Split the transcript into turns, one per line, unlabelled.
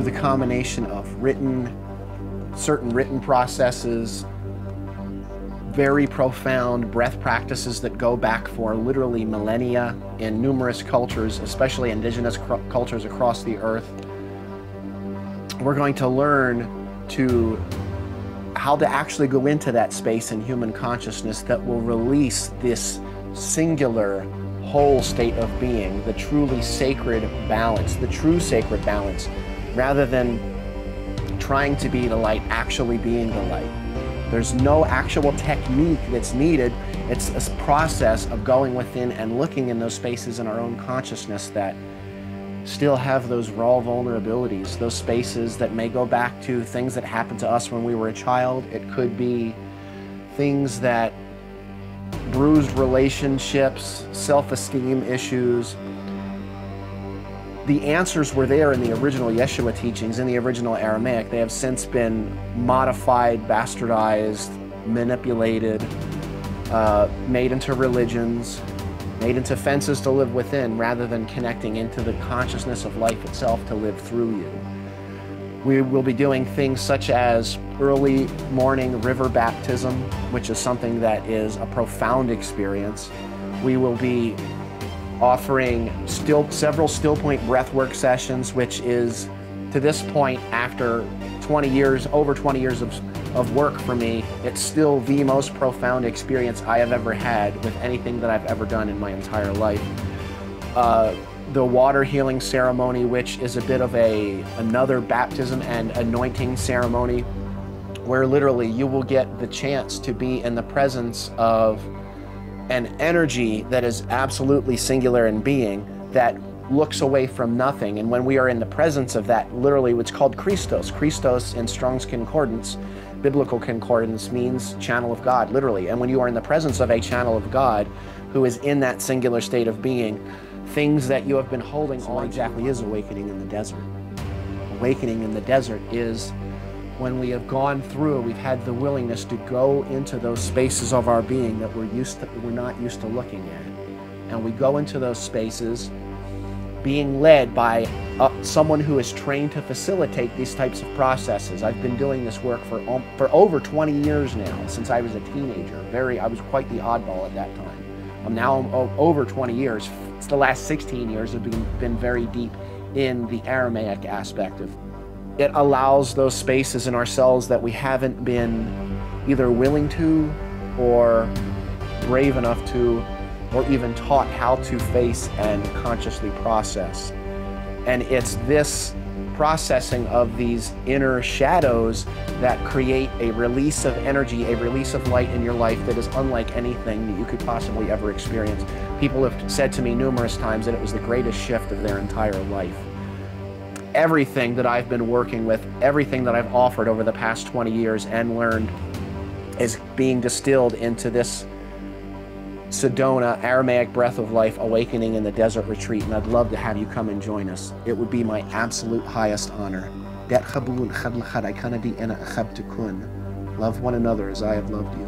the combination of certain written processes, very profound breath practices that go back for literally millennia in numerous cultures, especially indigenous cultures across the earth. We're going to learn how to actually go into that space in human consciousness that will release this singular whole state of being, the truly sacred balance, the true sacred balance, rather than trying to be the light, actually being the light. There's no actual technique that's needed. It's a process of going within and looking in those spaces in our own consciousness that still have those raw vulnerabilities, those spaces that may go back to things that happened to us when we were a child. It could be things that bruised relationships, self-esteem issues. The answers were there in the original Yeshua teachings, in the original Aramaic. They have since been modified, bastardized, manipulated, made into religions, made into fences to live within, rather than connecting into the consciousness of life itself to live through you. We will be doing things such as early morning river baptism, which is something that is a profound experience. We will be offering several still point breathwork sessions, which is, to this point, after over 20 years of work for me, it's still the most profound experience I have ever had with anything that I've ever done in my entire life. The water healing ceremony, which is a bit of another baptism and anointing ceremony, where literally you will get the chance to be in the presence of an energy that is absolutely singular in being, that looks away from nothing. And when we are in the presence of that, literally what's called Christos. Christos in Strong's Concordance, biblical concordance, means channel of God, literally. And when you are in the presence of a channel of God who is in that singular state of being, things that you have been holding on exactly is awakening in the desert. Awakening in the desert is when we have gone through, we've had the willingness to go into those spaces of our being that we're not used to looking at. And we go into those spaces being led by someone who is trained to facilitate these types of processes. I've been doing this work for over 20 years now, since I was a teenager. I was quite the oddball at that time. I'm now over 20 years. It's the last 16 years have been very deep in the Aramaic aspect of. It allows those spaces in ourselves that we haven't been either willing to or brave enough to, or even taught how to face and consciously process. And it's this processing of these inner shadows that create a release of energy, a release of light in your life that is unlike anything that you could possibly ever experience. People have said to me numerous times that it was the greatest shift of their entire life. Everything that I've been working with, everything that I've offered over the past 20 years and learned is being distilled into this Sedona Aramaic Breath of Life Awakening in the Desert Retreat, and I'd love to have you come and join us. It would be my absolute highest honor. Love one another as I have loved you.